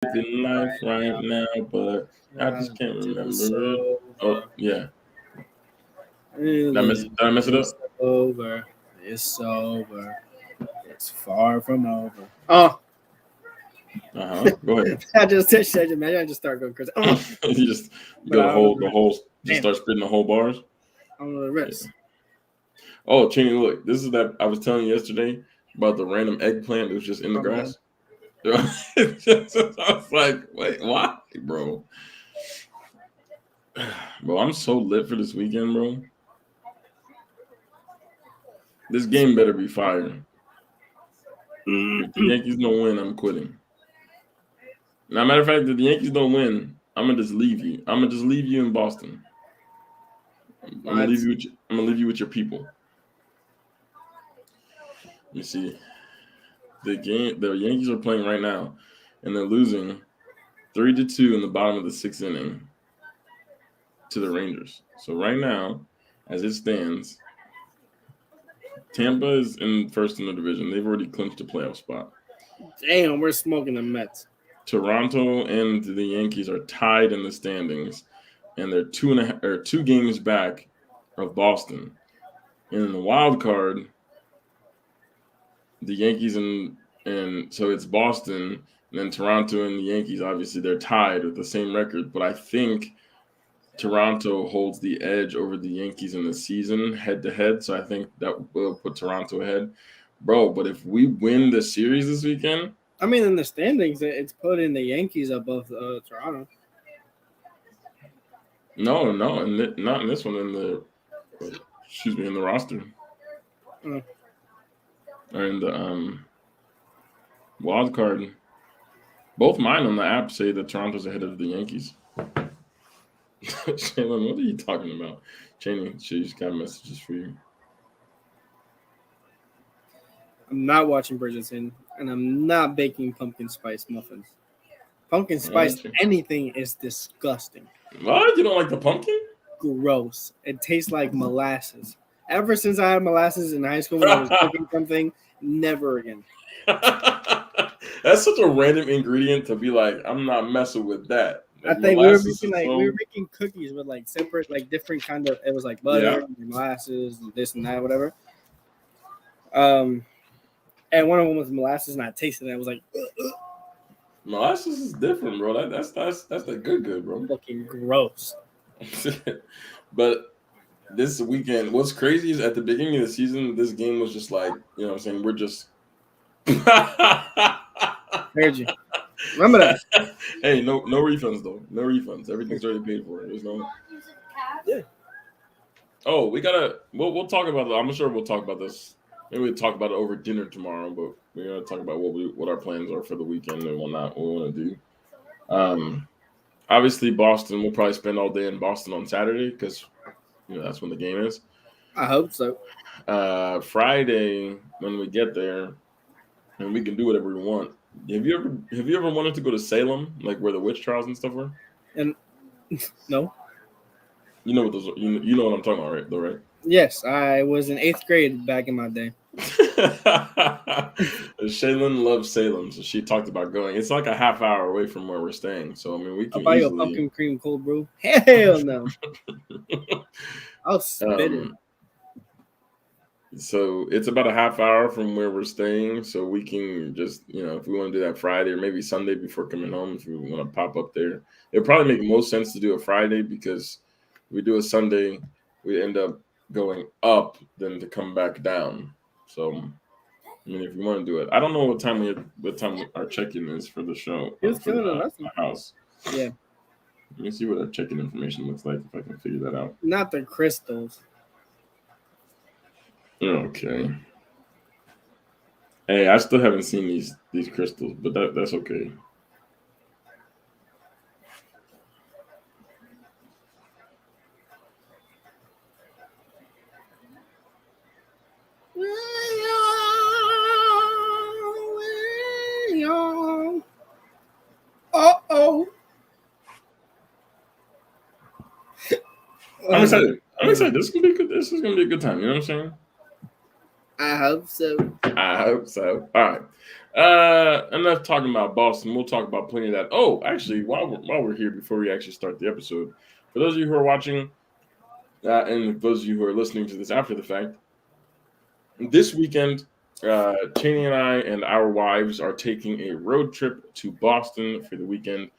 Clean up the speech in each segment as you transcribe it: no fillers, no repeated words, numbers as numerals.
in life right now, but I just can't It's remember it. Oh over. yeah, Really, did I mess it up? it's over. It's over. It's far from over. Oh, Go ahead. I just said, imagine I just start going crazy. Oh, You just but go I don't know the the rest. whole, just Damn, start spitting the whole bars. I don't know the Yeah. rest. Oh, Cheney, look, this is that I was telling you yesterday about the random eggplant that was just in the Oh man, grass. I was like, wait, why, bro? Bro, I'm so lit for this weekend, bro. This game better be fire. If the Yankees don't win, I'm quitting. Now, matter of fact, if the Yankees don't win, I'm gonna just leave you. I'm gonna just leave you in Boston. I'm gonna what? leave you. I'm gonna leave you with your people. You see, the Yankees are playing right now, and they're losing 3-2 in the bottom of the sixth inning to the Rangers. So right now, as it stands, Tampa is in first in the division. They've already clinched a playoff spot. Damn, we're smoking the Mets. Toronto and the Yankees are tied in the standings, and they're 2 games back of Boston. And in the wild card, the Yankees and so it's Boston, and then Toronto and the Yankees. Obviously, they're tied with the same record, but I think Toronto holds the edge over the Yankees in the season head to head. So I think that will put Toronto ahead, bro. But if we win the series this weekend, I mean, in the standings, it's putting the Yankees above Toronto. no, not in this one. Excuse me, in the roster Mm. or in the wild card. Both mine on the app say that Toronto's ahead of the Yankees. Shaylin, what are you talking about? Cheney, she's got messages for you. I'm not watching Bridgerton, and I'm not baking pumpkin spice muffins. Pumpkin I spice got you. anything is disgusting. What? You don't like the pumpkin? Gross. It tastes like molasses. Ever since I had molasses in high school when I was cooking something, never again. That's such a random ingredient to be like, I'm not messing with that. I Like think we were molasses making is like we so were making cookies with like separate like different kind of it was like yeah. butter, and molasses, and this and that, whatever. Um, and one of them was molasses, and I tasted it. I was like, Molasses is different, bro. That's the good, bro. fucking gross. But this weekend, what's crazy is at the beginning of the season, this game was just like, you know what I'm saying? We're just Heard you. Remember that? Hey, no refunds though. No refunds. Everything's already paid for. There's no. Yeah. Oh, we'll talk about it. I'm sure we'll talk about this. Maybe we'll talk about it over dinner tomorrow. But we're gonna talk about what our plans are for the weekend and what we want to do. Obviously Boston. We'll probably spend all day in Boston on Saturday because that's when the game is. I hope so. Friday when we get there, and we can do whatever we want. Have you ever wanted to go to Salem, like where the witch trials and stuff were? And no. You know what those? You know what I'm talking about, right? Though, right? Yes, I was in 8th grade back in my day. Shaylin loves Salem, so she talked about going. It's like a half hour away from where we're staying, so I mean we I'll can buy you a easily. pumpkin cream cold brew. Hell no. I'll spit it. So it's about a half hour from where we're staying, so we can just if we want to do that Friday or maybe Sunday before coming home, if we want to pop up there, it'd probably make most sense to do a Friday because if we do a Sunday, we end up going up than to come back down. So I mean, if you want to do it, I don't know what time our check-in is for the show He was for killing the us. house. Yeah. Let me see what our check-in information looks like if I can figure that out. Not the crystals. Okay. Hey, I still haven't seen these crystals, but that's okay. Uh-oh. I'm excited. This is gonna be good. This is gonna be a good time. You know what I'm saying? I hope so. I hope so. All right. Enough talking about Boston. We'll talk about plenty of that. Oh, actually, while we're here, before we actually start the episode, for those of you who are watching, and those of you who are listening to this after the fact, this weekend, Cheney and I and our wives are taking a road trip to Boston for the weekend.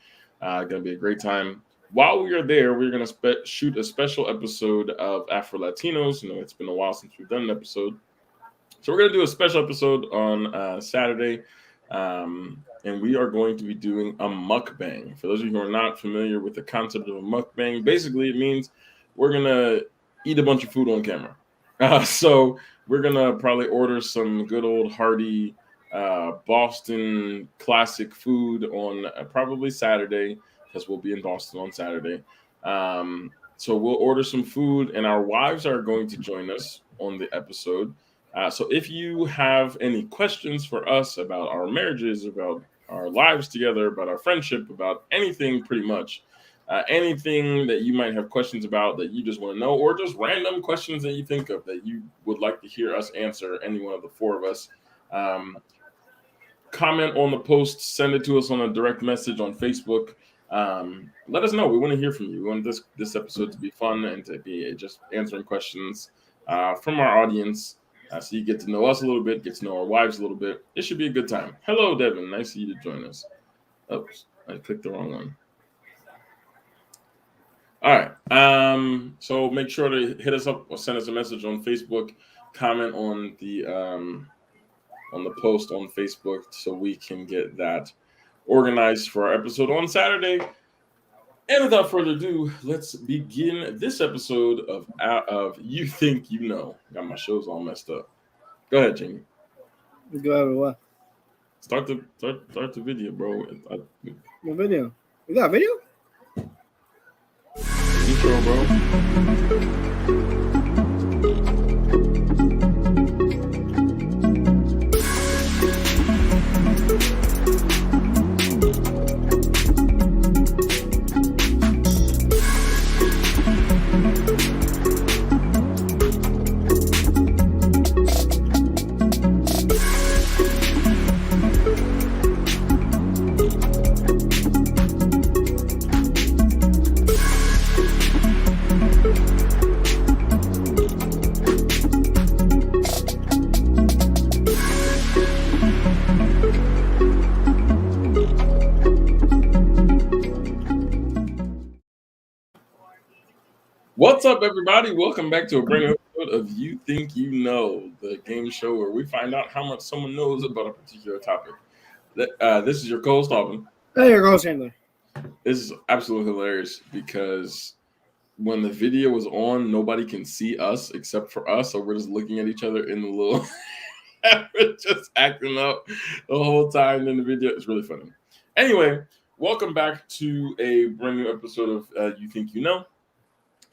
Going to be a great time. While we are there, we're going to shoot a special episode of Afro Latinos. You know, it's been a while since we've done an episode. So we're going to do a special episode on Saturday, and we are going to be doing a mukbang. For those of you who are not familiar with the concept of a mukbang, basically it means we're going to eat a bunch of food on camera. So we're going to probably order some good old hearty Boston classic food on probably Saturday, because we'll be in Boston on Saturday. So we'll order some food, and our wives are going to join us on the episode. So if you have any questions for us about our marriages, about our lives together, about our friendship, about anything pretty much, anything that you might have questions about that you just want to know, or just random questions that you think of that you would like to hear us answer, any one of the four of us, comment on the post, send it to us on a direct message on Facebook. Let us know. We want to hear from you. We want this episode to be fun and to be just answering questions from our audience. So you get to know us a little bit, get to know our wives a little bit. It should be a good time. Hello, Devin. Nice of you to join us. Oops, I clicked the wrong one. All right. So make sure to hit us up or send us a message on Facebook. Comment on the post on Facebook so we can get that organized for our episode on Saturday. And without further ado, let's begin this episode of You Think You Know. Got my shows all messed up. Go ahead, Jamie. Go ahead with what? Start the video, bro. What video? You got a video? Intro, bro. What's up, everybody? Welcome back to a brand new episode of You Think You Know, the game show where we find out how much someone knows about a particular topic. This is your co-host, Alvin. Hey, your co-host, Chandler. This is absolutely hilarious because when the video was on, nobody can see us except for us, so we're just looking at each other in the little... we're just acting up the whole time in the video. It's really funny. Anyway, welcome back to a brand new episode of You Think You Know.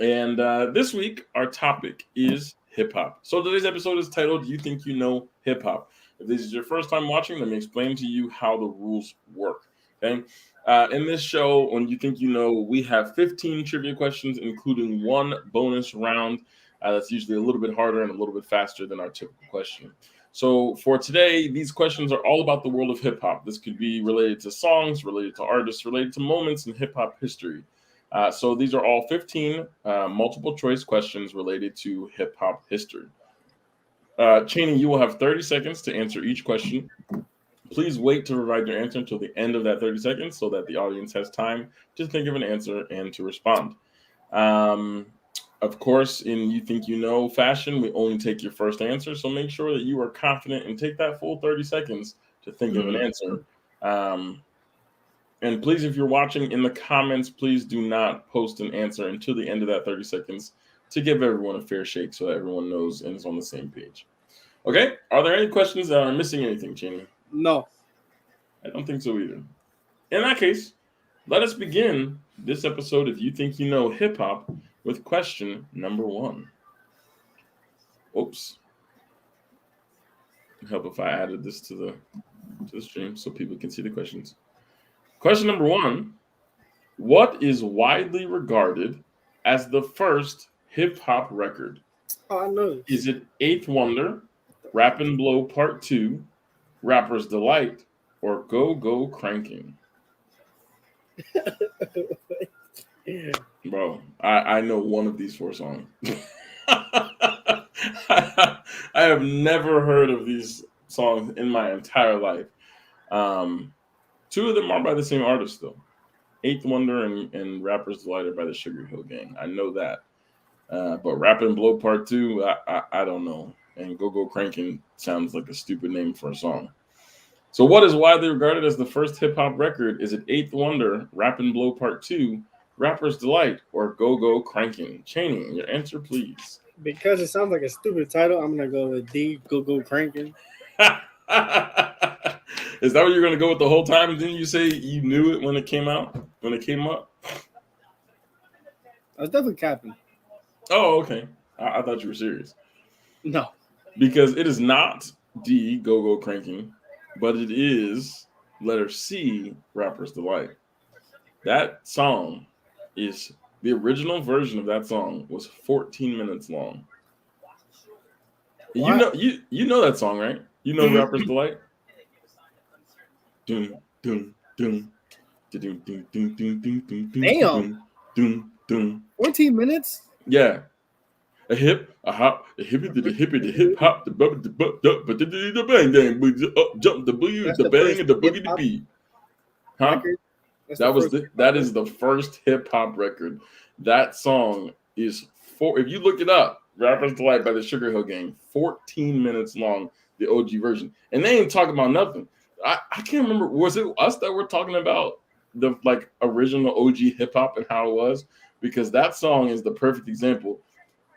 And this week, our topic is hip-hop. So today's episode is titled, You Think You Know Hip-Hop. If this is your first time watching, let me explain to you how the rules work, okay? In this show, on You Think You Know, we have 15 trivia questions, including one bonus round that's usually a little bit harder and a little bit faster than our typical question. So for today, these questions are all about the world of hip-hop. This could be related to songs, related to artists, related to moments in hip-hop history. So these are all 15 multiple choice questions related to hip hop history. Cheney, you will have 30 seconds to answer each question. Please wait to provide your answer until the end of that 30 seconds so that the audience has time to think of an answer and to respond. Of course, in You Think You Know fashion, we only take your first answer. So make sure that you are confident and take that full 30 seconds to think of an answer. And please, if you're watching in the comments, please do not post an answer until the end of that 30 seconds to give everyone a fair shake so that everyone knows and is on the same page. Okay? Are there any questions that are missing anything, Cheney? No. I don't think so either. In that case, let us begin this episode of You Think You Know Hip-Hop with question number 1. Oops. It'd help if I added this to the stream so people can see the questions. Question number 1, what is widely regarded as the first hip-hop record? Oh, I know. Is it 8th Wonder, Rap and Blow Part 2, Rapper's Delight, or Go Go Cranking? Bro, I know one of these four songs. I have never heard of these songs in my entire life. Two of them are by the same artist, though. Eighth Wonder and Rapper's Delight are by the Sugar Hill Gang. I know that. But Rap and Blow Part 2, I don't know. And Go Go Cranking sounds like a stupid name for a song. So what is widely regarded as the first hip-hop record? Is it Eighth Wonder, Rap and Blow Part 2, Rapper's Delight, or Go Go Cranking? Chaney, your answer, please. Because it sounds like a stupid title, I'm gonna go with D. Go Go Cranking. Is that what you're gonna go with the whole time? Didn't you say you knew it when it came out? When it came up? I was definitely capping. Oh, okay. I thought you were serious. No. Because it is not D, Go Go Cranking, but it is letter C, Rapper's Delight. That song is the original version of that song was 14 minutes long. What? You know that song, right? You know Rapper's Delight? Dun, dun, dun, dun, dun, dun, dun, dun, dun, Damn. Dun, dun. 14 minutes? Yeah. A hip, a hop, a hippie to the hippie, the hip hop, the bubble, the butt, the bang, bang, up, jump, the boogie, the bang, and the boogie, the beat. Huh? That is the first hip hop record. That song is if you look it up, Rapper's Delight by the Sugar Hill Gang, 14 minutes long, the OG version. And they ain't talking about nothing. I can't remember, was it us that were talking about the like original OG hip hop and how it was? Because that song is the perfect example.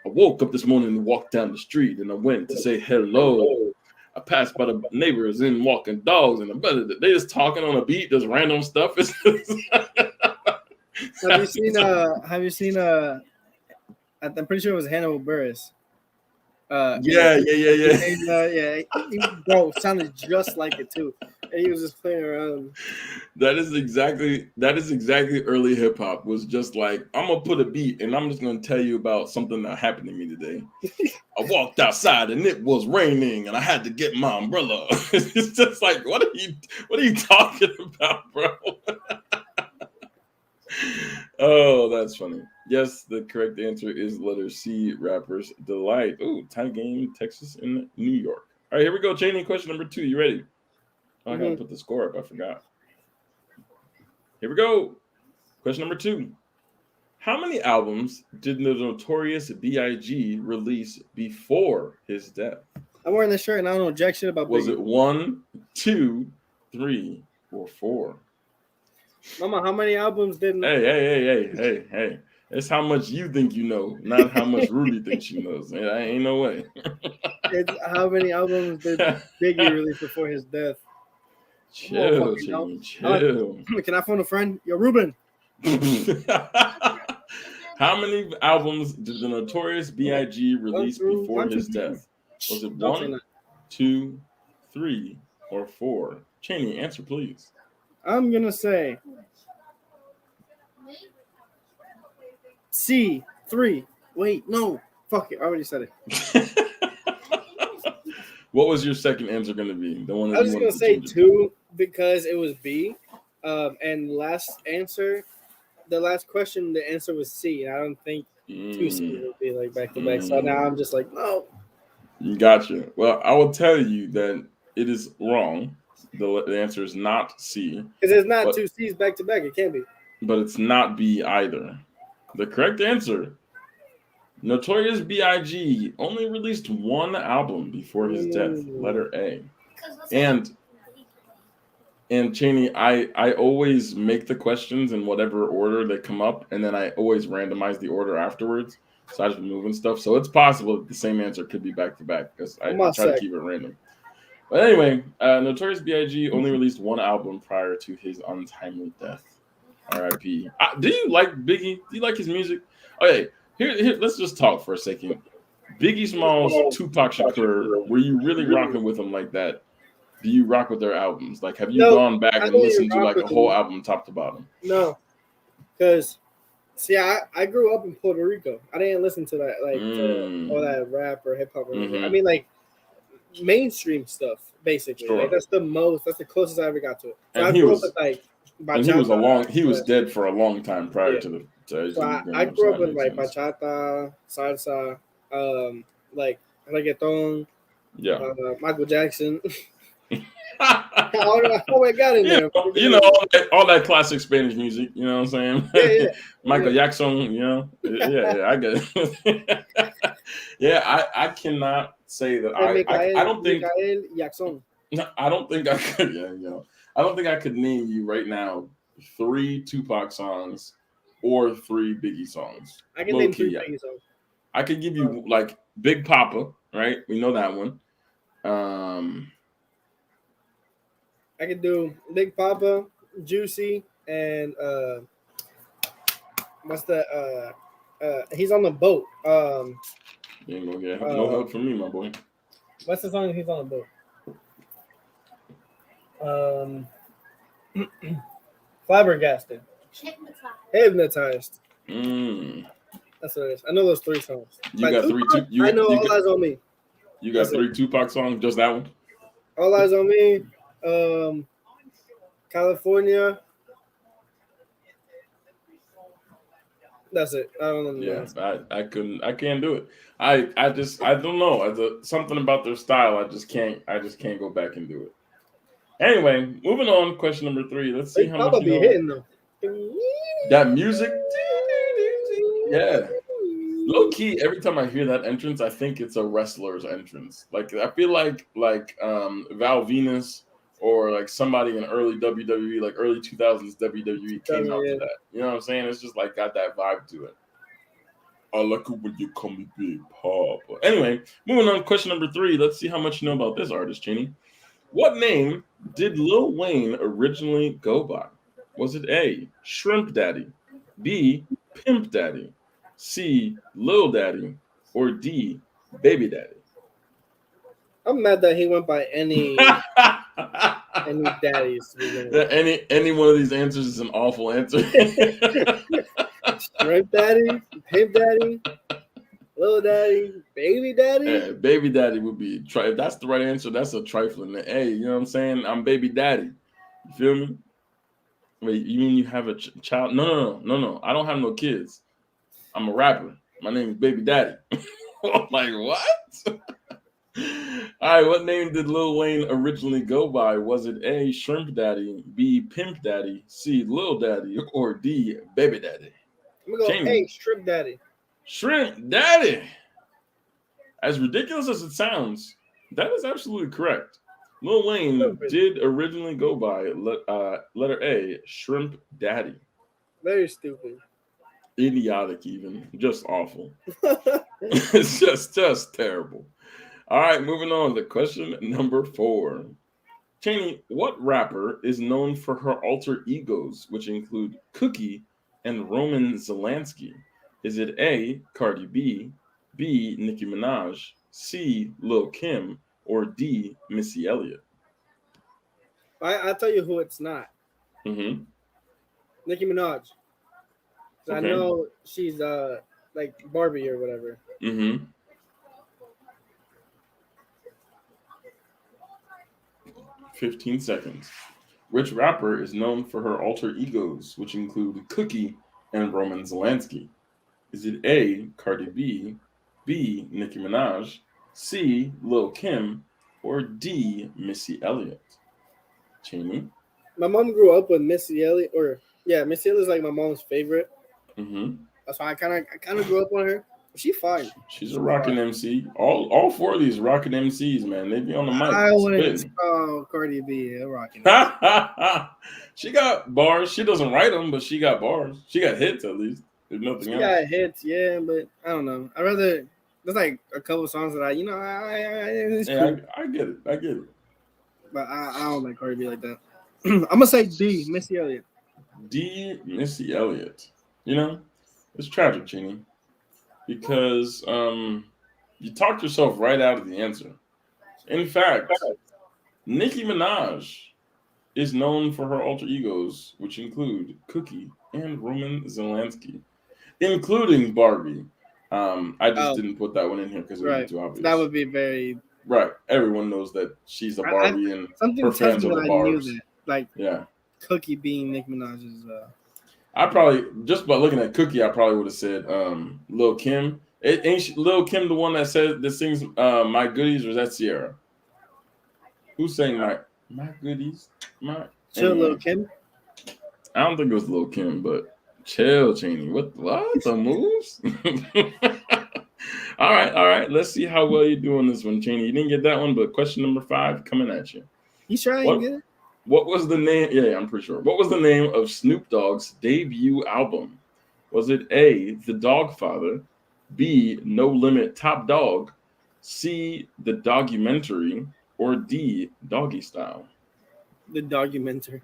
I woke up this morning and walked down the street and I went to say hello. I passed by the neighbors and walking dogs and they just talking on a beat, just random stuff. Have you seen I'm pretty sure it was Hannibal Buress. Yeah. Bro, sounded just like it too. And he was just playing around. That is exactly early hip hop. Was just like, I'm gonna put a beat and I'm just gonna tell you about something that happened to me today. I walked outside and it was raining and I had to get my umbrella. It's just like, what are you talking about, bro? Oh, that's funny. Yes, the correct answer is letter C, Rapper's Delight. Ooh, tie game, Texas and New York. All right, here we go. Chaney, question number 2. You ready? Oh, I gotta put the score up. I forgot. Here we go. Question number 2. How many albums did the Notorious B.I.G. release before his death? I'm wearing this shirt and I don't know jack shit about Was it 1, 2, 3, or 4? Mama, how many albums did... Hey. It's how much you think you know, not how much Rudy thinks she knows. Ain't no way. It's how many albums did Biggie release before his death? Chill, Jamie, chill. Can I phone a friend? Yo, Ruben. How many albums did the Notorious B.I.G. release before his death? Was it 1, 2, 3, or 4? Chaney, answer please. I'm gonna say C, 3. Wait, no. Fuck it. I already said it. What was your second answer going to be? The one that I was going to say 2 because it was B. And the last question, the answer was C. And I don't think 2 C's would be like back to back. So now I'm just like, no. Gotcha. Well, I will tell you that it is wrong. The answer is not C. Because it's not 2 C's back to back. It can't be. But it's not B either. The correct answer, Notorious B.I.G. only released 1 album before his death, letter A. And Chaney, I always make the questions in whatever order they come up, and then I always randomize the order afterwards. So I just been moving stuff. So it's possible that the same answer could be back to back because I try to keep it random. But anyway, Notorious B.I.G. only released 1 album prior to his untimely death. R.I.P. Do you like Biggie? Do you like his music? Okay, here. Let's just talk for a second. Biggie Smalls, Tupac Shakur, were you really rocking with them like that? Do you rock with their albums? Like, have you gone back and listened to like a whole album top to bottom? No, because see, I grew up in Puerto Rico. I didn't listen to that all that rap or hip hop or anything. I mean, like mainstream stuff, basically. Sure. Like that's the closest I ever got to it. So And I grew up with like bachata. He was yeah. dead for a long time prior Yeah. to the. To So I grew up with like bachata, salsa, like reggaeton, yeah. Michael Jackson. How I got in there? All that classic Spanish music. You know what I'm saying? Yeah. Michael Jackson. You know? Yeah, I get it. Yeah, I cannot say that I don't think Michael Jackson. I don't think I could. Yeah, I don't think I could name you right now 3 Tupac songs or 3 Biggie songs. I can name 3 Biggie songs. I could give you like Big Papa, right? We know that one. I could do Big Papa, Juicy, and what's the he's on the boat. You ain't gonna get no help from me, my boy. What's the song he's on the boat? Flabbergasted. Hypnotized. That's what it is. I know those 3 songs. You got Tupac, 3. I know All Eyes on Me. You got 3 Tupac songs, just that one? All Eyes on Me, California. That's it. I don't know. Yeah, I can't do it. I don't know. Something about their style. I just can't go back and do it. Anyway, moving on. Question number 3. Let's see how much you know. Hitting though. That music. Yeah. Low key, every time I hear that entrance, I think it's a wrestler's entrance. Like I feel like Val Venus or like somebody in early WWE, like early 2000s WWE came out to that. You know what I'm saying? It's just like got that vibe to it. I like it when you call me Big Papa. Anyway, moving on. Question number 3. Let's see how much you know about this artist, Cheney. What name did Lil Wayne originally go by? Was it A, Shrimp Daddy, B, Pimp Daddy, C, Lil Daddy, or D, Baby Daddy? I'm mad that he went by any daddies. Any one of these answers is an awful answer. Shrimp Daddy, Pimp Daddy, Lil Daddy, Baby Daddy. Yeah, Baby Daddy would be if that's the right answer. That's a trifling. Hey, you know what I'm saying? I'm Baby Daddy. You feel me? Wait, you mean you have a child? No. I don't have no kids. I'm a rapper. My name is Baby Daddy. I'm like, what? All right, what name did Lil Wayne originally go by? Was it A, Shrimp Daddy, B, Pimp Daddy, C, Lil Daddy, or D, Baby Daddy? I'm going to go A, Shrimp Daddy. Shrimp Daddy. As ridiculous as it sounds, that is absolutely correct. Lil Wayne did originally go by letter A, Shrimp Daddy. Very stupid. Idiotic, even. Just awful. It's just terrible. All right, moving on to question number 4. Cheney, what rapper is known for her alter egos, which include Cookie and Roman Zelensky? Is it A, Cardi B, B, Nicki Minaj, C, Lil Kim, or D, Missy Elliott? I'll tell you who it's not. Mm-hmm. Nicki Minaj. Okay. I know she's like Barbie or whatever. Mm-hmm. 15 seconds. Which rapper is known for her alter egos, which include Cookie and Roman Zelensky? Is it A, Cardi B, B, Nicki Minaj, C, Lil Kim, or D, Missy Elliott? Cheney? My mom grew up with Missy Elliott, Missy Elliott's like my mom's favorite. Mm-hmm. That's why I kind of grew up on her. She's fine. She's a rocking MC. All 4 of these rocking MCs, man. They be on the mic. I wouldn't. Oh, Cardi B, rocking. She got bars. She doesn't write them, but she got bars. She got hits at least. There's nothing else. She got hits, yeah, but I don't know. I rather there's like a couple songs that it's cool. I get it. But I don't like Cardi B like that. I'm gonna say D, Missy Elliott. D, Missy Elliott. You know, it's tragic, Cheney, because you talked yourself right out of the answer. In fact, Nicki Minaj is known for her alter egos, which include Cookie and Roman Zelensky, including Barbie. I just didn't put that one in here because it would be too obvious. That would be very Right. Everyone knows that she's a Barbie and something her tells fans me are the that I knew Barbs. that. Like Yeah. Cookie being Nicki Minaj's. I probably just by looking at Cookie, I probably would have said Lil Kim. Ain't Lil Kim the one that said that sings My Goodies, or is that Sierra? Who's saying my goodies? My Chill, Lil anyway. Kim. I don't think it was Lil Kim, but chill, Cheney. What the moves? All right. Let's see how well you do on this one, Cheney. You didn't get that one, but question number 5 coming at you. You sure I ain't What good? what was the name? Yeah, I'm pretty sure. What was the name of Snoop Dogg's debut album? Was it A, The Dogfather, B, No Limit Top Dog, C, The Documentary, or D, Doggy Style? The documentary.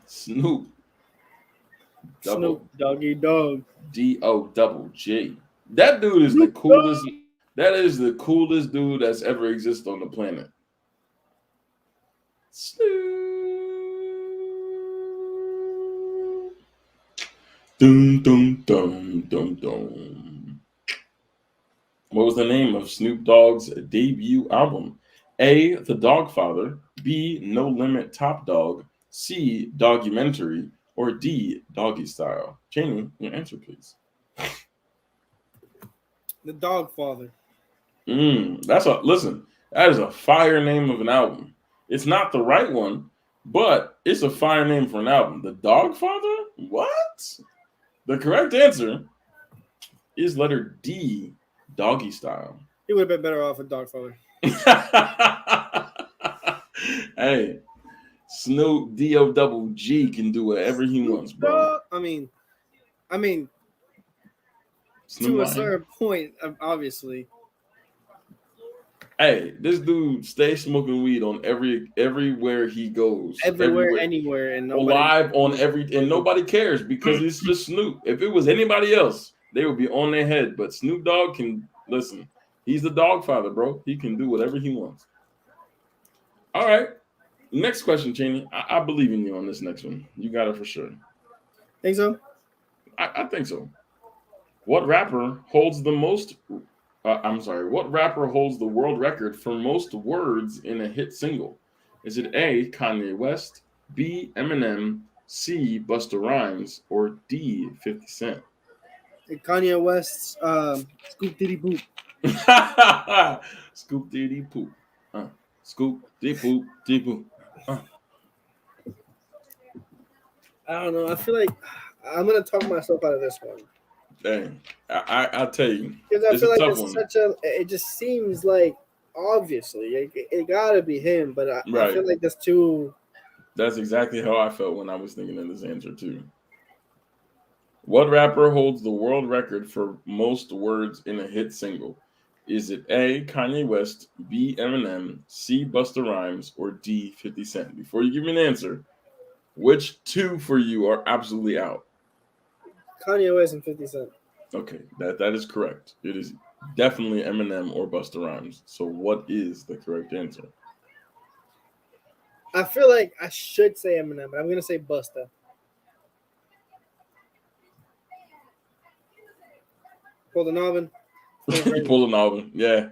Snoop Snoop double Doggy Dog. DOGG. That dude is the Snoop coolest. That is the coolest dude that's ever existed on the planet. Snoop. Dum dum dum dum dum. What was the name of Snoop Dogg's debut album? A, The Dogfather, B, No Limit Top Dog, C, Documentary, or D, Doggy Style? Cheney, your answer, please. The Dogfather. Listen, that is a fire name of an album. It's not the right one, but it's a fire name for an album. The Dogfather? What? The correct answer is letter D, Doggy Style. He would have been better off with Dogfather. Hey, Snoop DOGG can do whatever he wants, bro. I mean, Snoop to a Lion. certain point, obviously. Hey, this dude stays smoking weed on everywhere he goes. Everywhere, anywhere, and nobody live on and nobody cares because it's just Snoop. If it was anybody else, they would be on their head. But Snoop Dogg can listen. He's the Dogfather, bro. He can do whatever he wants. All right. Next question, Cheney. I believe in you on this next one. You got it for sure. Think so? I think so. What rapper holds the most? What rapper holds the world record for most words in a hit single? Is it A, Kanye West, B, Eminem, C, Busta Rhymes, or D, 50 Cent? Kanye West's Scoop Diddy Boop. Scoop Diddy Poop. Scoop Diddy Poop Diddy Poop. I don't know. I feel like I'm gonna talk myself out of this one. Dang, I'll tell you. Because I feel like it's one. it just seems like obviously it gotta be him, but I feel like that's too. That's exactly how I felt when I was thinking of this answer too. What rapper holds the world record for most words in a hit single? Is it A, Kanye West, B, Eminem, C, Busta Rhymes, or D, 50 Cent? Before you give me an answer, which two for you are absolutely out? Kanye West and 50 Cent. Okay, that is correct. It is definitely Eminem or Busta Rhymes. So what is the correct answer? I feel like I should say Eminem, but I'm gonna say Busta. Pull the Nobbin. Pull the Nobbin. Yeah.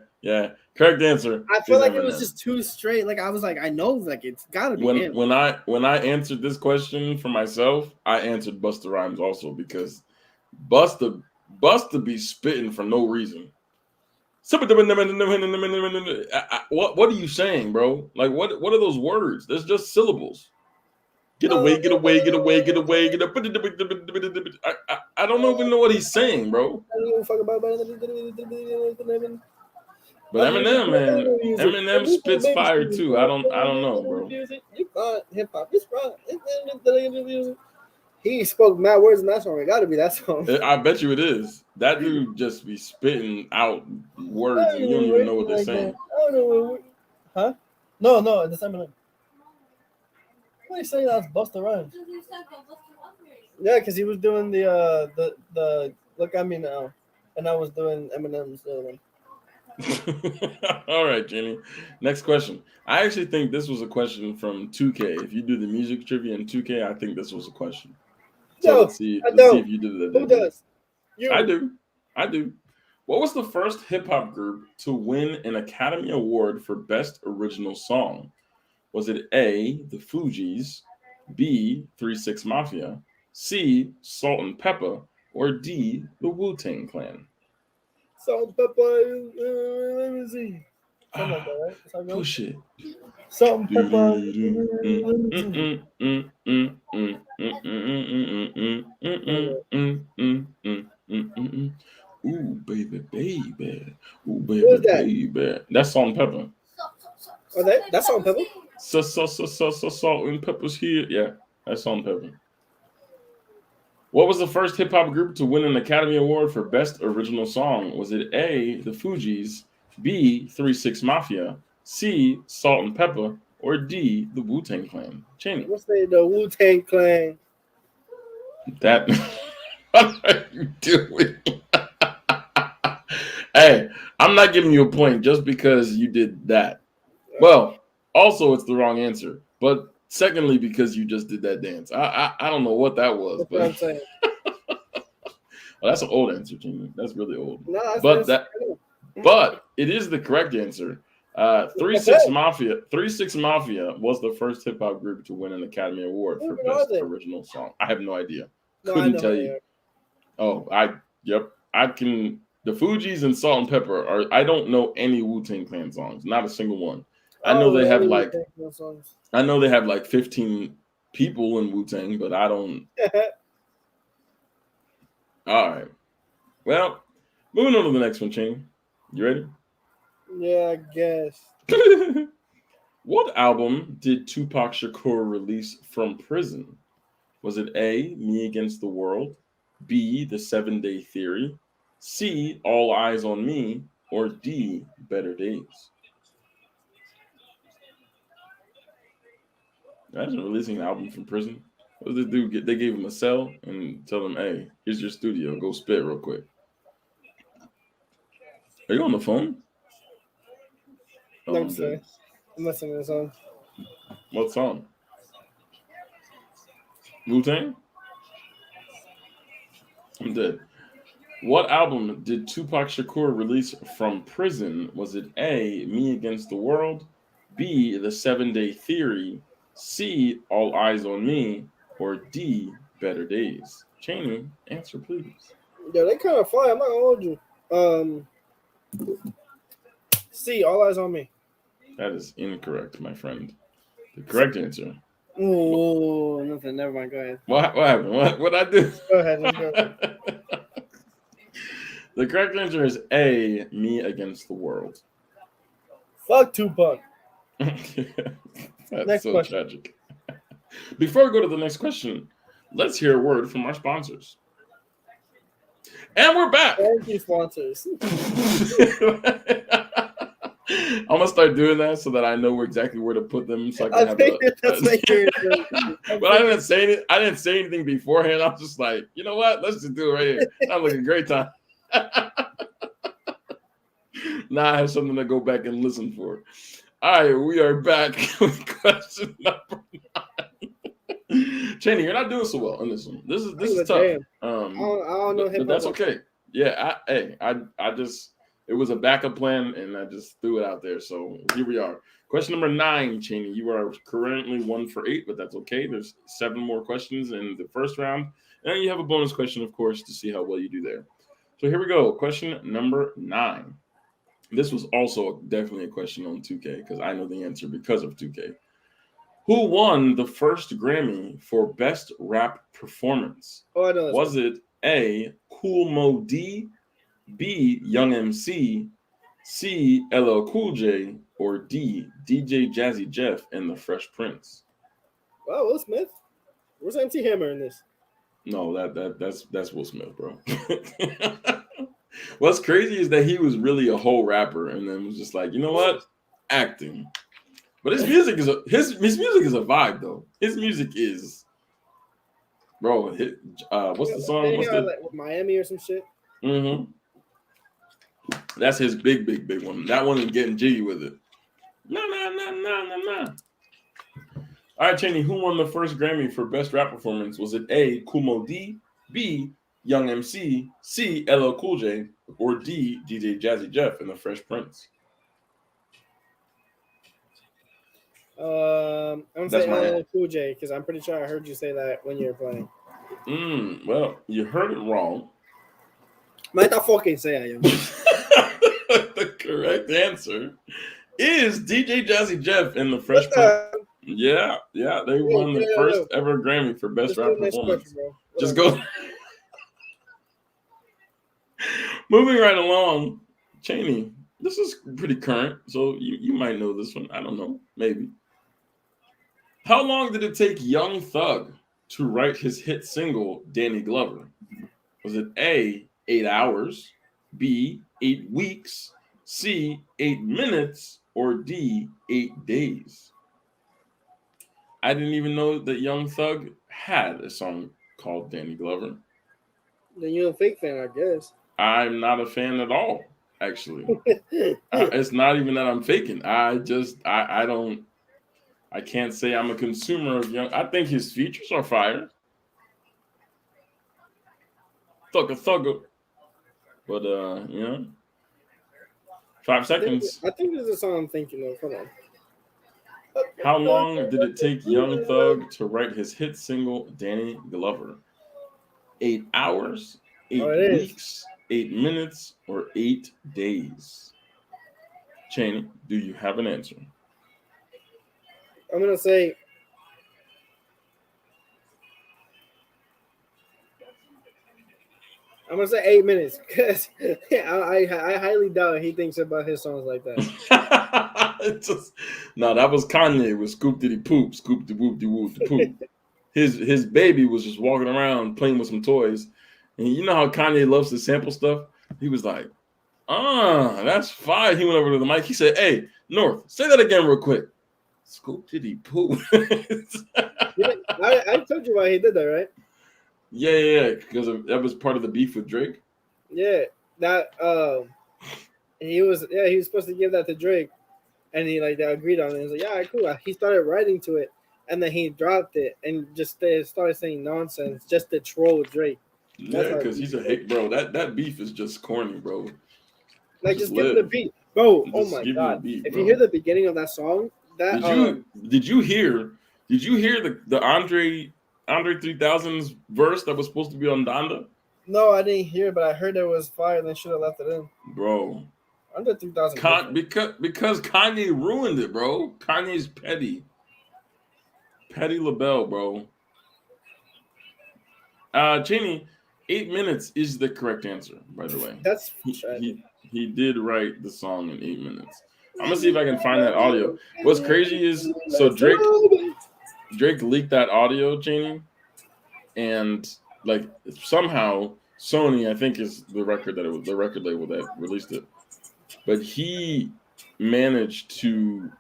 Correct answer. I feel like Eminem. It was just too straight. Like I was like, I know, like it's gotta be him. When I answered this question for myself, I answered Busta Rhymes also because Busta be spitting for no reason. What are you saying, bro? Like what are those words? There's just syllables. Get away. I don't even know what he's saying, bro. But Eminem, man, Eminem spits fire too. I don't know, bro. You can't hip hop. It's wrong. He spoke mad words in that song. It got to be that song. I bet you it is. That dude just be spitting out words and you don't even know what they're saying. I don't know. Huh? No, it's Eminem. What are you saying? That's Busta Rhymes. Yeah, because he was doing the Look at Me Now, and I was doing Eminem's one. All right, Jenny. Next question. I actually think this was a question from 2K. If you do the music trivia in 2K, I think this was a question. So let's see if you did that. Who does? You. I do. What was the first hip hop group to win an Academy Award for Best Original Song? Was it A, the Fugees, B, 3 6 Mafia, C, Salt and Pepper, or D, the Wu-Tang Clan? Salt and pepper. Let me see. Something like that, right? That's how it goes. Push it. Salt and pepper. Let me see. Ooh, baby, baby. Ooh, Who is baby, that? baby. That's Salt and Pepper. Oh, that's Salt and Pepper? Salt and Pepper's here. Yeah, that's Salt and Pepper. What was the first hip hop group to win an Academy Award for Best Original Song? Was it A, the Fugees, B, 3 6 Mafia, C, Salt and Pepper, or D, the Wu-Tang Clan? Cheney. Let's say the Wu-Tang Clan. That. What are you doing? Hey, I'm not giving you a point just because you did that. Well, also it's the wrong answer. But secondly, because you just did that dance. I don't know what that was. That's but what I'm saying. Well, that's an old answer, Gene. That's really old. No, But it is the correct answer. 3 6 Mafia. 3 6 Mafia was the first hip hop group to win an Academy Award for Best Original Song. I have no idea. Couldn't tell you. Oh, I can. The Fugees and Salt and Pepper are. I don't know any Wu-Tang Clan songs. Not a single one. I know they have like. I know they have like 15 people in Wu-Tang, but I don't. All right. Well, moving on to the next one, Cheney. You ready? Yeah, I guess. What album did Tupac Shakur release from prison? Was it A, Me Against the World, B, The 7 Day Theory, C, All Eyes on Me, or D, Better Days? Imagine releasing an album from prison. What did they do? They gave him a cell and tell him, hey, here's your studio. Go spit real quick. Are you on the phone? No, I'm sorry. I'm listening to the song. What song? Wu-Tang? I'm dead. What album did Tupac Shakur release from prison? Was it A, Me Against the World, B, The 7 Day Theory, C, All Eyes on Me, or D, Better Days? Cheney, answer please. Yeah, they kind of fly. I'm not gonna hold you. C, All Eyes on Me. That is incorrect, my friend. The correct answer. Oh, nothing. Never mind. Go ahead. What happened? What I do? Go ahead. Let's go. The correct answer is A, Me Against the World. Fuck Tupac. That's Next so question. tragic. Before we go to the next question, let's hear a word from our sponsors. And we're back. Thank you, sponsors. I'm gonna start doing that so that I know exactly where to put them. So I can But I didn't say it. I didn't say anything beforehand. I'm just like, you know what? Let's just do it right here. I'm like a great time. Now I have something to go back and listen for. All right, we are back with question number 9. Cheney, you're not doing so well in this one. This is tough. I don't know him. That's okay. Yeah, I just it was a backup plan and I just threw it out there. So here we are. Question number 9, Cheney. You are currently 1 for 8, but that's okay. There's 7 more questions in the first round, and you have a bonus question, of course, to see how well you do there. So here we go. Question number 9. This was also definitely a question on 2K because I know the answer because of 2K. Who won the first Grammy for Best Rap Performance? Oh, I know. Was it A, Kool Moe Dee, B, Young MC, C, LL Cool J, or D, DJ Jazzy Jeff and the Fresh Prince? Wow, Will Smith. Where's MC Hammer in this? No, that's Will Smith, bro. What's crazy is that he was really a whole rapper and then was just like, you know what? Acting. But his music is his music is a vibe though. His music is, bro. What's the song? What's like Miami or some shit? Mm-hmm. That's his big one. That one is getting jiggy with it. No. All right, Cheney. Who won the first Grammy for Best Rap Performance? Was it A, Kool Moe Dee, B, Young MC, C, LL Cool J, or D, DJ Jazzy Jeff and the Fresh Prince? I'm gonna That's say my LL Cool J because I'm pretty sure I heard you say that when you were playing. Well, you heard it wrong. Mata fucking say I am. The correct answer is DJ Jazzy Jeff and the Fresh Prince. Yeah, they won the first ever Grammy for Best Rap Performance. Just go. Moving right along, Cheney. This is pretty current, so you might know this one. I don't know, maybe. How long did it take Young Thug to write his hit single Danny Glover? Was it A, 8 hours, B, 8 weeks, C, 8 minutes, or D, 8 days? I didn't even know that Young Thug had a song called Danny Glover. Then you're a fake fan, I guess. I'm not a fan at all, actually. It's not even that I'm faking. I can't say I'm a consumer of Young. I think his features are fire. Thugger. But, 5 seconds. I think there's a song I'm thinking of. Hold on. How long did it take Young Thug to write his hit single Danny Glover? 8 hours, 8 weeks, 8 minutes, or 8 days? Cheney, do you have an answer? I'm gonna say 8 minutes because I highly doubt he thinks about his songs like that. That was Kanye with Scoop Diddy Poop, Scoop de Whoop de Whoop de Poop. His baby was just walking around playing with some toys, and you know how Kanye loves to sample stuff. He was like, that's fine. He went over to the mic. He said, "Hey, North, say that again real quick." Scoop Diddy Poop. I told you why he did that, right? Yeah, because that was part of the beef with Drake. Yeah, that he was supposed to give that to Drake, and he they agreed on it. He was like, yeah, cool. He started writing to it, and then he dropped it and just started saying nonsense just to troll Drake. Yeah, because he's a hate, bro. That beef is just corny, bro. Just give him the beat, bro. Oh my god! If you hear the beginning of that song, did you hear the Andre 3000's verse that was supposed to be on Donda? No, I didn't hear, but I heard it was fire. And they should have left it in, bro. Andre 3000 because Kanye ruined it, bro. Kanye's petty LaBelle, bro. Cheney, 8 minutes is the correct answer, by the way. That's he did write the song in 8 minutes. I'm gonna see if I can find that audio. What's crazy is Drake leaked that audio, Cheney, and somehow Sony, I think, is the record label that released it, but they managed to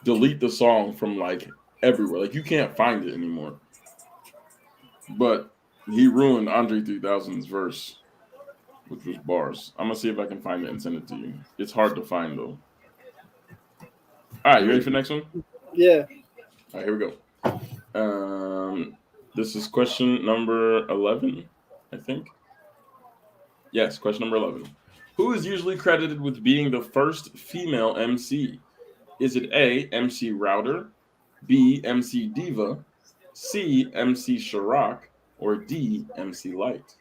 delete the song from everywhere. You can't find it anymore. But he ruined Andre 3000's verse, which was bars. I'm gonna see if I can find it and send it to you. It's hard to find though. All right, you ready for the next one? Yeah. All right, here we go. This is question number 11, I think. Yes, question number 11. Who is usually credited with being the first female MC? Is it A, MC Router, B, MC Diva, C, MC Chirac, or D, MC Light?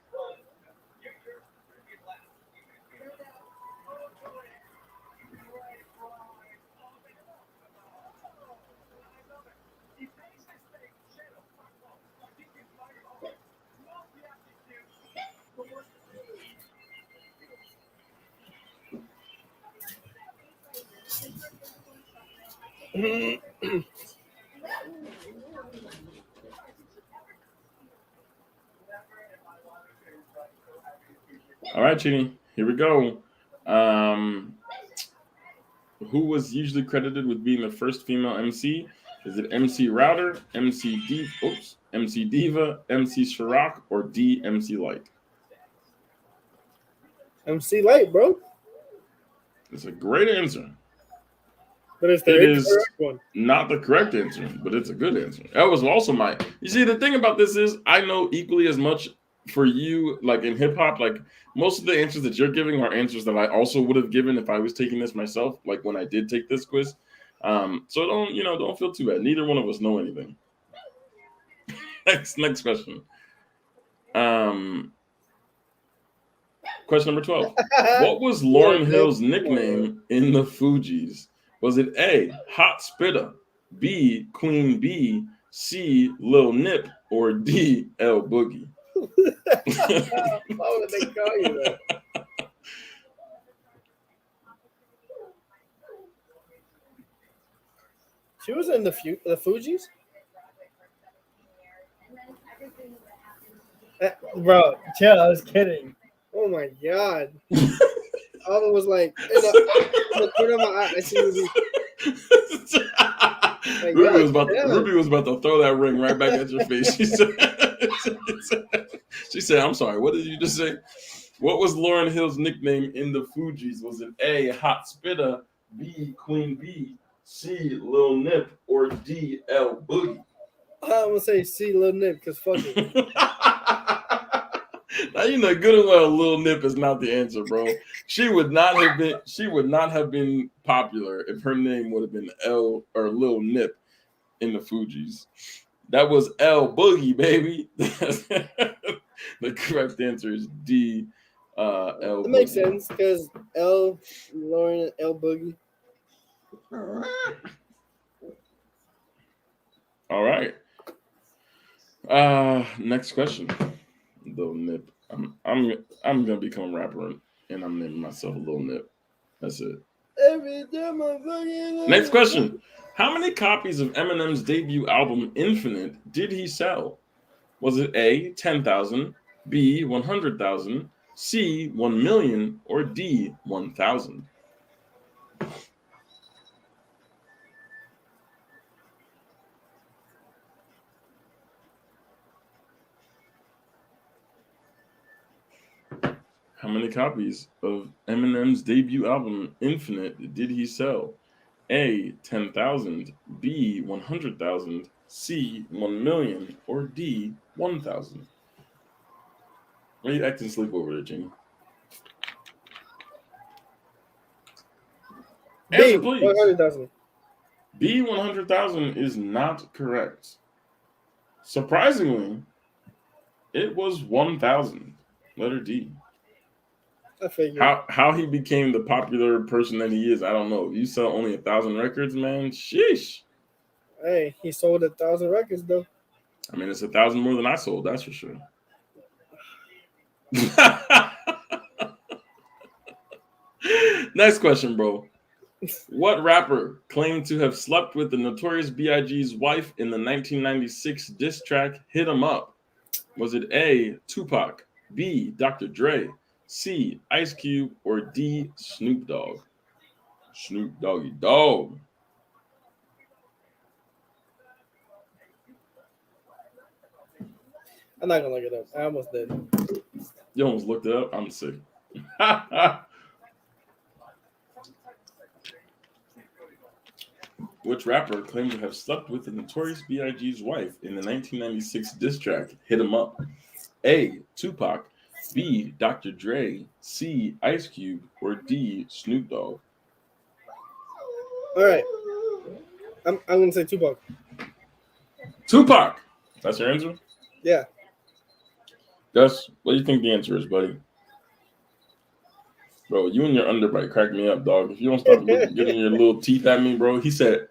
All right, Cheney, here we go. Who was usually credited with being the first female MC? Is it MC Router, MC Diva, MC Chirac, or D, MC Light? MC Light, bro. It's a great answer. But it's the It is incorrect one. not the correct answer, but it's a good answer. That was also my. You see, the thing about this is, I know equally as much for you, like in hip hop. Like most of the answers that you're giving are answers that I also would have given if I was taking this myself. Like when I did take this quiz. So don't feel too bad. Neither one of us know anything. Next question. Question number 12. What was Lauryn Hill's nickname in the Fugees? Was it A, Hot Spitta, B, Queen Bee, C, Lil Nip, or D, L Boogie? Why would they call you that? She was in the Fugees? Bro, chill, I was kidding. Oh my god. All it was like in the corner of my eye. I see Ruby was about to throw that ring right back at your face. She said, I'm sorry, what did you just say? What was Lauryn Hill's nickname in the Fugees? Was it A, Hot Spitta, B, Queen Bee, C, Lil Nip, or D, L Boogie? I'm gonna say C, Lil Nip, because fuck it. Now you know good and well Lil Nip is not the answer, bro. She would not have been popular if her name would have been L or Lil Nip in the Fugees. That was L Boogie, baby. The correct answer is D. L. It makes sense because Lauryn L Boogie. All right. Next question. Lil Nip. I'm gonna become a rapper and I'm naming myself Lil Nip. That's it. Every time I fucking Next question. How many copies of Eminem's debut album Infinite did he sell? Was it A, 10,000, B, 100,000, C, 1 million, or D, 1,000? How many copies of Eminem's debut album Infinite did he sell? A, 10,000, B, 100,000, C, 1 million, or D, 1,000? Why are you acting asleep over there, Jamie? Answer, please. 100,000. B, 100,000 is not correct. Surprisingly, it was 1,000. Letter D. I figured. How he became the popular person that he is, I don't know. You sell only 1,000 records, man. Sheesh. Hey, he sold 1,000 records though. I mean, it's 1,000 more than I sold. That's for sure. Next question, bro. What rapper claimed to have slept with the Notorious B.I.G.'s wife in the 1996 diss track "Hit 'Em Up"? Was it A, Tupac, B, Dr. Dre, C, Ice Cube, or D, Snoop Dogg? Snoop Doggy Dogg. I'm not gonna look it up. I almost did. You almost looked it up? I'm sick. Which rapper claimed to have slept with the Notorious B.I.G.'s wife in the 1996 diss track "Hit 'Em Up"? A, Tupac, B, Dr. Dre, C, Ice Cube, or D, Snoop Dogg? All right. I'm gonna say Tupac. Tupac. That's your answer? Yeah. Gus, what do you think the answer is, buddy? Bro, you and your underbite crack me up, dog. If you don't stop getting your little teeth at me, bro, he said.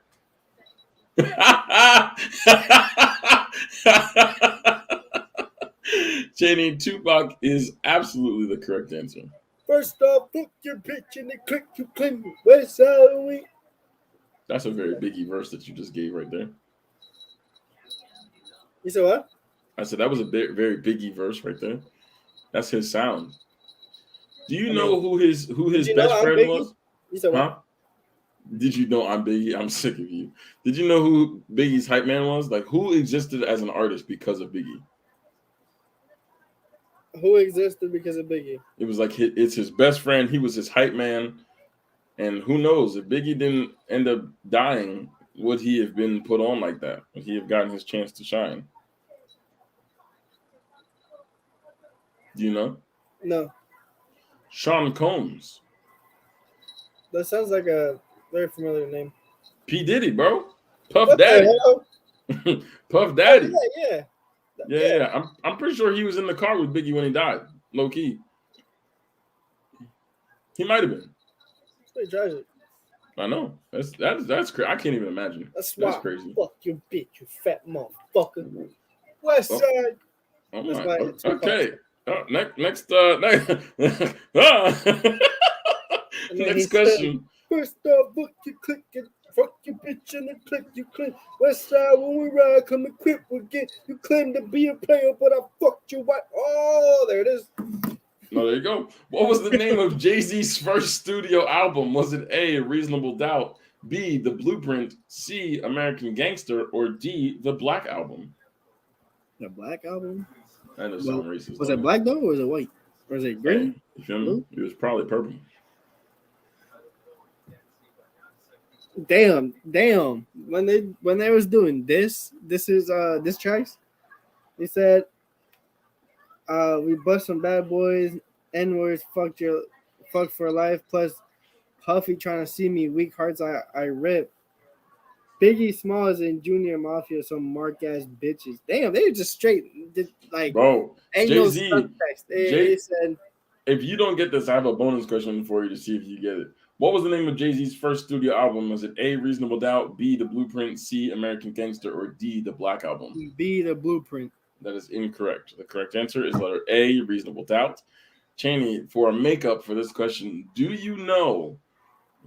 Chaney, Tupac is absolutely the correct answer. First off, put your bitch in the click to claim West Side. That's a very Biggie verse that you just gave right there. You said what? I said that was a very Biggie verse right there. That's his sound. Do you know who his best friend was? You said what? Huh? Did you know I'm Biggie? I'm sick of you. Did you know who Biggie's hype man was? Like, who existed as an artist because of Biggie? Who existed because of Biggie? It was like it's his best friend. He was his hype man. And who knows if Biggie didn't end up dying, would he have been put on like that? Would he have gotten his chance to shine? Do you know? No, Sean Combs. that sounds like a very familiar name. P. Diddy, bro. Puff What Daddy. the hell? Puff Daddy. Yeah. Yeah. I'm pretty sure he was in the car with Biggie when he died. Low key. He might have been. It's pretty tragic. I know. That's crazy. I can't even imagine. That's crazy. Fuck you, bitch, you fat motherfucker. West Side. Oh That's my. my Okay. Next next question. First off, book you click it. Fuck your bitch and the click you click. West Side, when we ride, come equipped with get. You claim to be a player, but I fucked you. What? Oh, there it is. No, there you go. What was the name of Jay-Z's first studio album? Was it A, Reasonable Doubt, B, The Blueprint, C, American Gangster, or D, The Black Album? The Black Album? That does sound racist. Was it black though, or was it white? Or was it green? Hey, you feel me? It was probably purple. Damn. When they was doing this tracks, they said we bust some bad boys, N-words, fuck for life, plus Puffy trying to see me, weak hearts I rip. Biggie Smalls and Junior Mafia, some mark ass bitches. Damn, they were just straight like bro. Jay-Z. They said, if you don't get this, I have a bonus question for you to see if you get it. What was the name of Jay-Z's first studio album? Was it A, Reasonable Doubt, B, The Blueprint, C, American Gangster, or D, The Black Album? B, The Blueprint. That is incorrect. The correct answer is letter A, Reasonable Doubt. Cheney, for a makeup for this question, do you know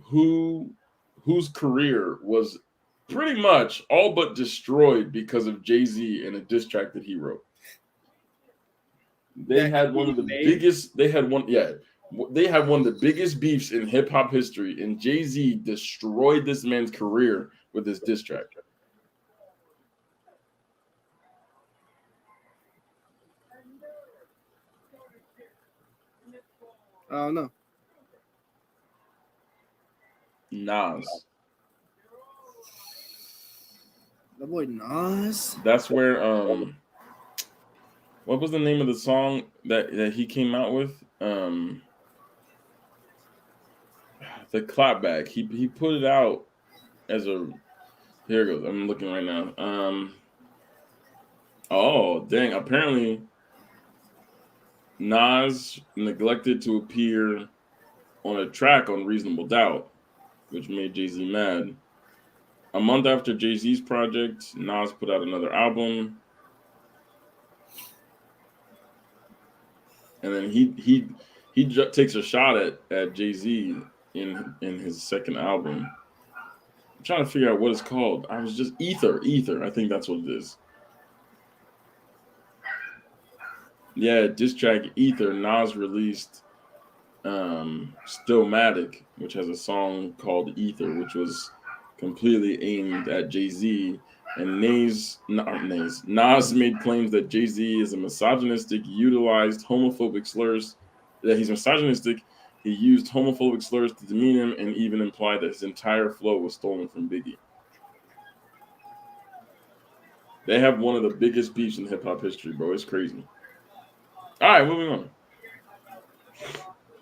whose career was pretty much all but destroyed because of Jay-Z and a diss track that he wrote? They had one of the biggest beefs in hip hop history, and Jay-Z destroyed this man's career with his diss track. I don't know. Nas. The boy Nas. That's where what was the name of the song that he came out with? The Clapback. He put it out as a. Here it goes. I'm looking right now. Oh dang! Apparently, Nas neglected to appear on a track on Reasonable Doubt, which made Jay-Z mad. A month after Jay-Z's project, Nas put out another album. And then he takes a shot at Jay-Z in his second album. I'm trying to figure out what it's called. I was just Ether. I think that's what it is. Yeah, diss track Ether. Nas released Stillmatic, which has a song called Ether, which was completely aimed at Jay-Z. And Nas made claims that Jay-Z is a misogynistic, utilized homophobic slurs, that he's misogynistic, he used homophobic slurs to demean him, and even implied that his entire flow was stolen from Biggie. They have one of the biggest beefs in hip-hop history, bro. It's crazy. All right, moving on.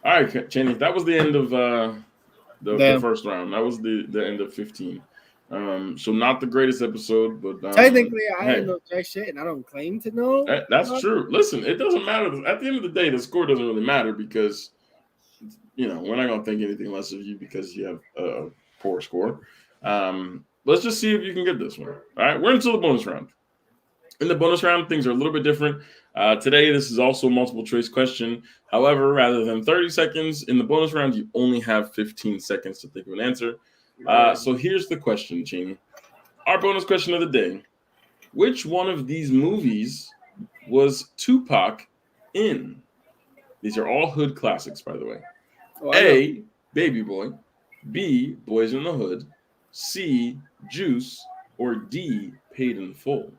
All right, Cheney, that was the end of the first round. That was the end of 15. So not the greatest episode, but technically I didn't know jack shit, and I don't claim to know. That's true. Listen, it doesn't matter. At the end of the day, the score doesn't really matter because we're not gonna think anything less of you because you have a poor score. Let's just see if you can get this one. All right, we're into the bonus round. In the bonus round, things are a little bit different. Today, this is also a multiple choice question. However, rather than 30 seconds in the bonus round, you only have 15 seconds to think of an answer. So here's the question, Cheney. Our bonus question of the day. Which one of these movies was Tupac in? These are all hood classics, by the way. A, Baby Boy. B, Boys in the Hood. C, Juice. Or D, Paid in Full.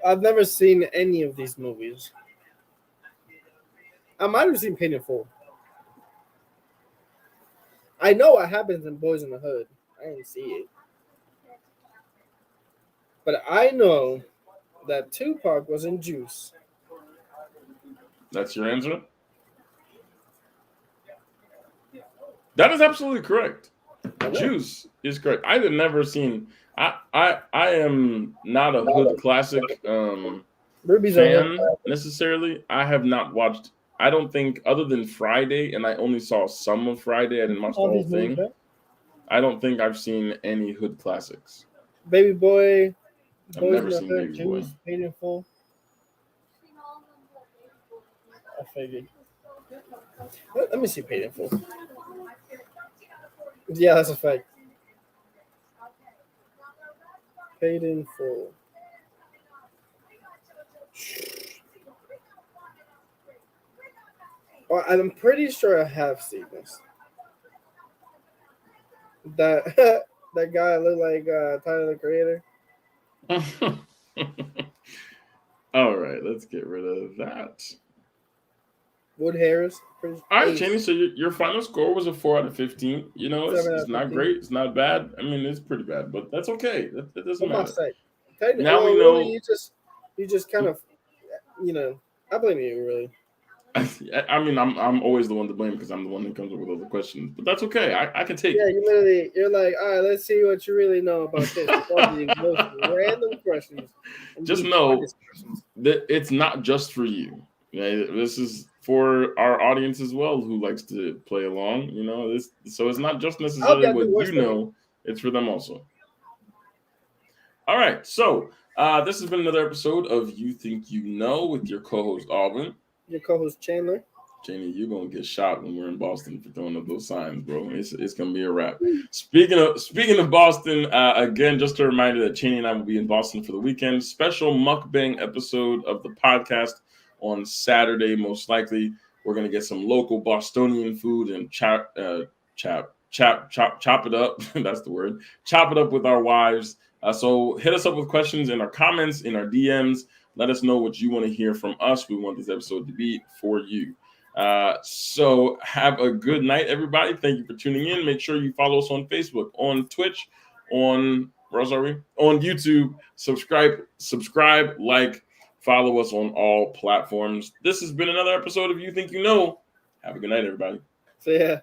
I've never seen any of these movies. I might have seen Paid in Full. I know what happens in Boys in the Hood. I didn't see it. But I know that Tupac was in Juice. That's your answer? That is absolutely correct. Juice is correct. I have never seen. I am not a hood classic fan necessarily. I have not watched. I don't think other than Friday, and I only saw some of Friday. I didn't watch the whole thing. I don't think I've seen any hood classics. Baby Boy. I've never seen Baby Juice, Boy. Paid in Full. I figured. Let me see Paid in Full. Yeah, that's a fact. Paid in Full. Well, I'm pretty sure I have seen this. That that guy looked like Tyler the Creator. All right, let's get rid of that. Wood Harris. All right, Cheney. So your final score was a 4 out of 15. You know, it's not great. It's not bad. I mean, it's pretty bad, but that's okay. That doesn't matter. Now we know. Really, you just kind of, I blame you really. I mean, I'm always the one to blame because I'm the one that comes up with all the questions, but that's okay. I can take it. Yeah, you're like, all right, let's see what you really know about this. All these most random questions. Just know that it's not just for you. This is for our audience as well, who likes to play along. So it's not just necessarily what you know; it's for them also. All right, so this has been another episode of You Think You Know with your co-host Alvin. Your co-host Chandler. Cheney, you're gonna get shot when we're in Boston for throwing up those signs, bro. It's gonna be a wrap. Speaking of Boston, again, just a reminder that Cheney and I will be in Boston for the weekend. Special mukbang episode of the podcast on Saturday, most likely. We're gonna get some local Bostonian food and chop it up. That's the word. Chop it up with our wives. So hit us up with questions in our comments, in our DMs. Let us know what you want to hear from us. We want this episode to be for you. So have a good night, everybody. Thank you for tuning in. Make sure you follow us on Facebook, on Twitch, on YouTube. Subscribe, like, follow us on all platforms. This has been another episode of You Think You Know. Have a good night, everybody. See ya.